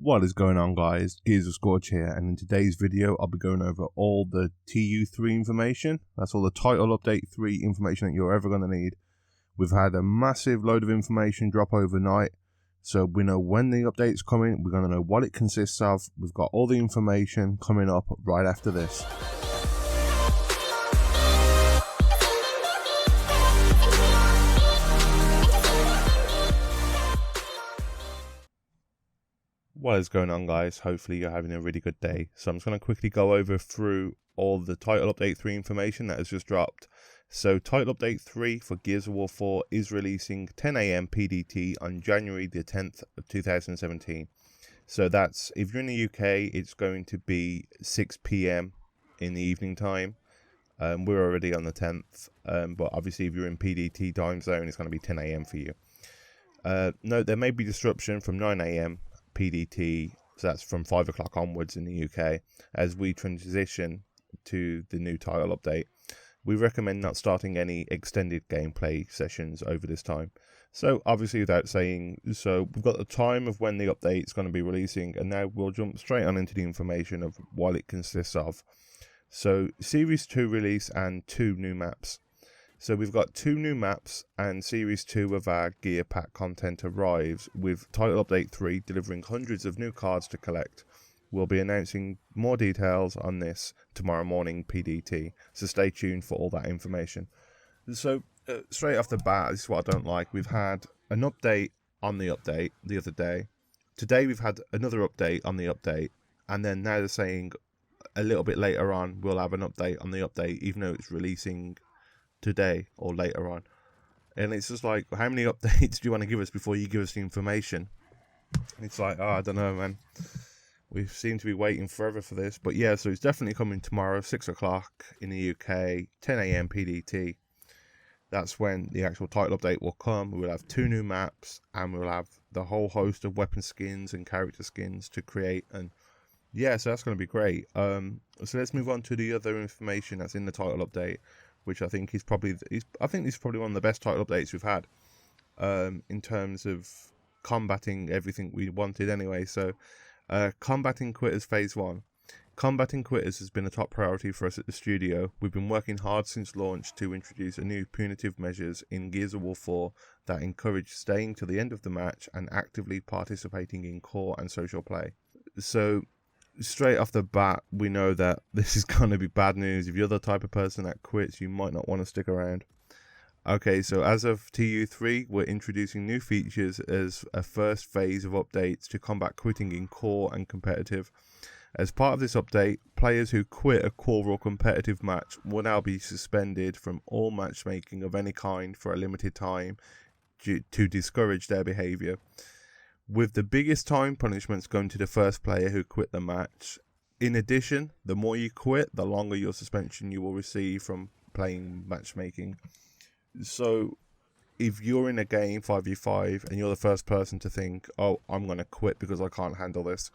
What is going on, guys? Gears of Skorge here, and in today's video I'll be going over all the TU3 information. That's all the title update 3 information that you're ever going to need. We've had a massive load of information drop overnight, so we know when the update's coming, we're going to know what it consists of. We've got all the information coming up right after this. What is going on, guys? Hopefully you're having a really good day. So I'm just going to quickly go over through all the title update 3 information that has just dropped. So title update 3 for Gears of War 4 is releasing 10 AM PDT on January the 10th of 2017. So that's, if you're in the UK, it's going to be 6 PM in the evening time. We're already on the 10th, but obviously if you're in PDT time zone, it's going to be 10 AM for you. Note, there may be disruption from 9 AM PDT, so that's from 5 o'clock onwards in the UK, as we transition to the new title update. We recommend not starting any extended gameplay sessions over this time. So obviously, without saying, so we've got the time of when the update is going to be releasing, and now we'll jump straight on into the information of what it consists of. So Series 2 release and 2 new maps. So we've got 2 new maps, and Series 2 of our Gear Pack content arrives, with Title Update 3 delivering hundreds of new cards to collect. We'll be announcing more details on this tomorrow morning PDT, so stay tuned for all that information. So straight off the bat, this is what I don't like. We've had an update on the update the other day. Today we've had another update on the update, and then now they're saying a little bit later on we'll have an update on the update, even though it's releasing today or later on. And it's just like, how many updates do you want to give us before you give us the information? And it's like, oh, I don't know, man. We seem to be waiting forever for this. But yeah, so it's definitely coming tomorrow, 6 o'clock in the UK, 10 AM PDT. That's when the actual title update will come. We'll have 2 new maps, and we'll have the whole host of weapon skins and character skins to create. And yeah, so that's going to be great. So let's move on to the other information that's in the title update, which I think is probably, I think this is probably one of the best title updates we've had, in terms of combating everything we wanted anyway. So, combating quitters phase 1. Combating quitters has been a top priority for us at the studio. We've been working hard since launch to introduce a new punitive measures in Gears of War 4 that encourage staying to the end of the match and actively participating in core and social play. So, straight off the bat, we know that this is going to be bad news. If you're the type of person that quits, you might not want to stick around. Okay, so as of TU3, we're introducing new features as a first phase of updates to combat quitting in core and competitive. As part of this update, players who quit a core or competitive match will now be suspended from all matchmaking of any kind for a limited time to discourage their behaviour, with the biggest time punishments going to the first player who quit the match. In addition, the more you quit, the longer your suspension you will receive from playing matchmaking. So if you're in a game 5v5 and you're the first person to think, oh, I'm going to quit because I can't handle this,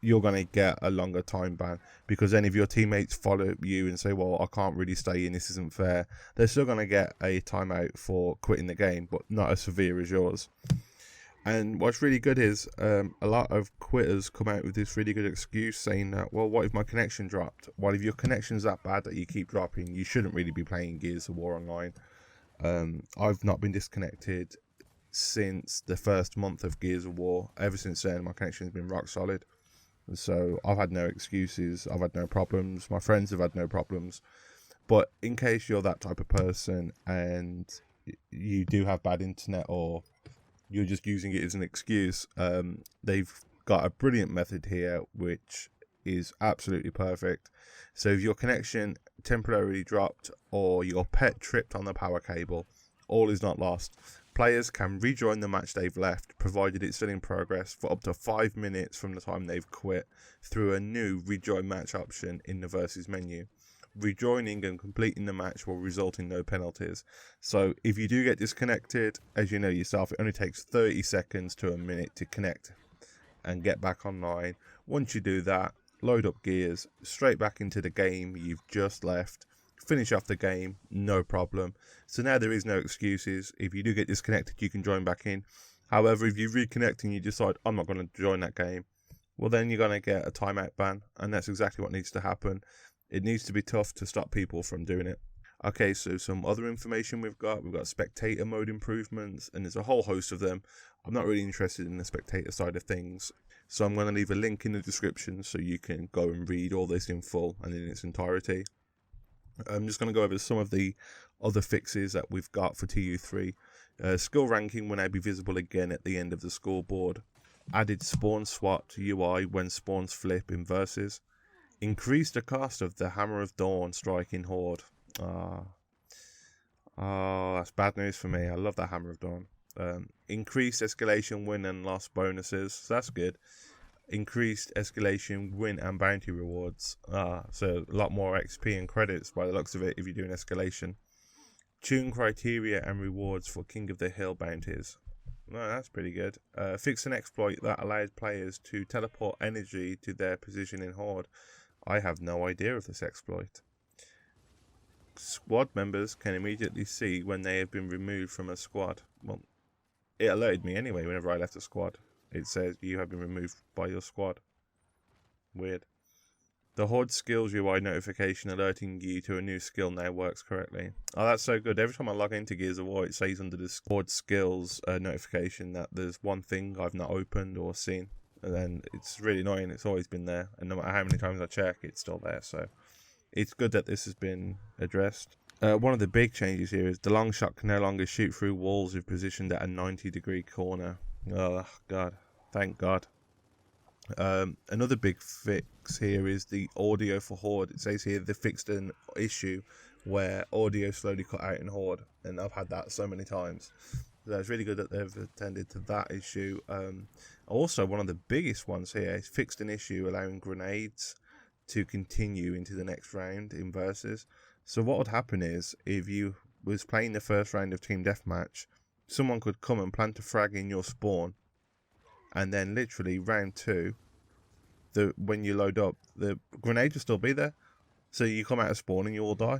you're going to get a longer time ban, because then if your teammates follow you and say, well, I can't really stay in, this isn't fair, they're still going to get a timeout for quitting the game, but not as severe as yours. And what's really good is a lot of quitters come out with this really good excuse saying that, well, what if my connection dropped? Well, if your connection's that bad that you keep dropping, you shouldn't really be playing Gears of War Online. I've not been disconnected since the first month of Gears of War. Ever since then, my connection's been rock solid. So I've had no excuses. I've had no problems. My friends have had no problems. But in case you're that type of person and you do have bad internet, or you're just using it as an excuse, they've got a brilliant method here which is absolutely perfect. So if your connection temporarily dropped or your pet tripped on the power cable, all is not lost. Players can rejoin the match they've left, provided it's still in progress, for up to 5 minutes from the time they've quit, through a new rejoin match option in the versus menu. Rejoining and completing the match will result in no penalties. So if you do get disconnected, as you know yourself, it only takes 30 seconds to a minute to connect and get back online. Once you do that, load up Gears, straight back into the game you've just left, finish off the game, no problem. So now there is no excuses. If you do get disconnected, you can join back in. However, if you reconnect and you decide, I'm not going to join that game, well, then you're going to get a timeout ban, and that's exactly what needs to happen. It needs to be tough to stop people from doing it. Okay, so some other information we've got spectator mode improvements, and there's a whole host of them. I'm not really interested in the spectator side of things, so I'm going to leave a link in the description so you can go and read all this in full and in its entirety. I'm just going to go over some of the other fixes that we've got for TU3. Skill ranking will now be visible again at the end of the scoreboard. Added spawn SWAT UI when spawns flip in versus. Increased the cost of the Hammer of Dawn strike in Horde. Oh, that's bad news for me. I love that Hammer of Dawn. Increased escalation win and loss bonuses. So that's good. Increased escalation win and bounty rewards. So a lot more XP and credits by the looks of it if you're doing escalation. Tune criteria and rewards for King of the Hill bounties. No, that's pretty good. Fix an exploit that allows players to teleport energy to their position in Horde. I have no idea of this exploit. Squad members can immediately see when they have been removed from a squad. Well, it alerted me anyway whenever I left a squad. It says you have been removed by your squad. Weird. The Horde skills UI notification alerting you to a new skill now works correctly. Oh, that's so good. Every time I log into Gears of War, it says under the Horde skills notification that there's one thing I've not opened or seen. And then it's really annoying. It's always been there. And no matter how many times I check, it's still there. So it's good that this has been addressed. One of the big changes here is the long shot can no longer shoot through walls if positioned at a 90-degree corner. Oh, God. Thank God. Another big fix here is the audio for Horde. It says here they fixed an issue where audio slowly cut out in Horde, and I've had that so many times. So it's really good that they've attended to that issue. Also, one of the biggest ones here is fixed an issue allowing grenades to continue into the next round in versus. So what would happen is if you was playing the first round of Team Deathmatch, someone could come and plant a frag in your spawn, and then literally round 2, when you load up, the grenade will still be there. So you come out of spawn and you all die.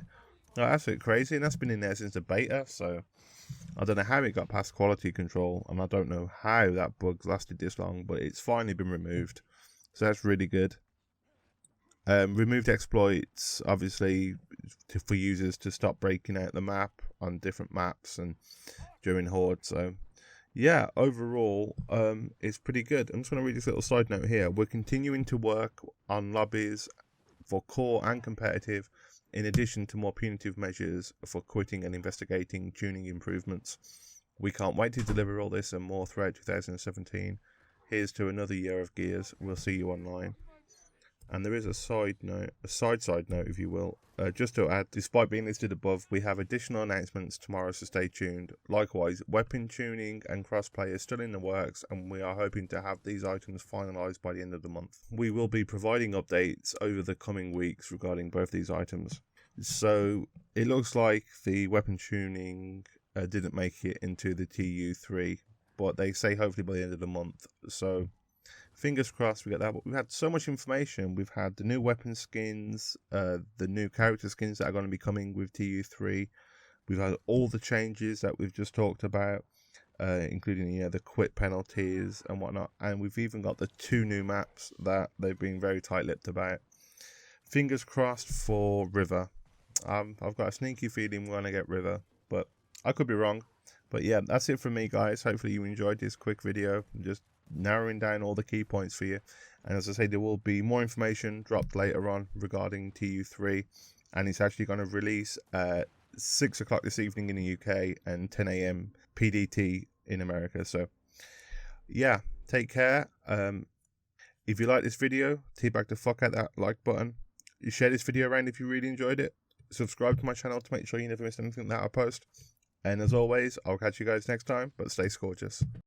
Oh, that's a bit crazy, and that's been in there since the beta, so I don't know how it got past quality control, and I don't know how that bug lasted this long, but it's finally been removed. So that's really good. Removed exploits, obviously, for users to stop breaking out the map on different maps and during Horde. So yeah, overall, it's pretty good. I'm just going to read this little side note here. We're continuing to work on lobbies for core and competitive, in addition to more punitive measures for quitting and investigating tuning improvements. We can't wait to deliver all this and more throughout 2017. Here's to another year of Gears. We'll see you online. And there is a side note, side note, if you will. Just to add, despite being listed above, we have additional announcements tomorrow, so stay tuned. Likewise, weapon tuning and crossplay is still in the works, and we are hoping to have these items finalised by the end of the month. We will be providing updates over the coming weeks regarding both these items. So it looks like the weapon tuning didn't make it into the TU3, but they say hopefully by the end of the month. So fingers crossed we get that. But we've had so much information. We've had the new weapon skins, the new character skins that are going to be coming with TU3. We've had all the changes that we've just talked about, including the quit penalties and whatnot. And we've even got the 2 new maps that they've been very tight-lipped about. Fingers crossed for River. I've got a sneaky feeling we're going to get River, but I could be wrong. But yeah, that's it from me, guys. Hopefully you enjoyed this quick video. I'm just narrowing down all the key points for you. And as I say, there will be more information dropped later on regarding TU3. And it's actually going to release at 6 o'clock this evening in the UK and 10 AM PDT in America. So yeah, take care. If you like this video, teabag the fuck out that like button. You share this video around if you really enjoyed it. Subscribe to my channel to make sure you never miss anything that I post. And as always, I'll catch you guys next time, but stay Skorgous.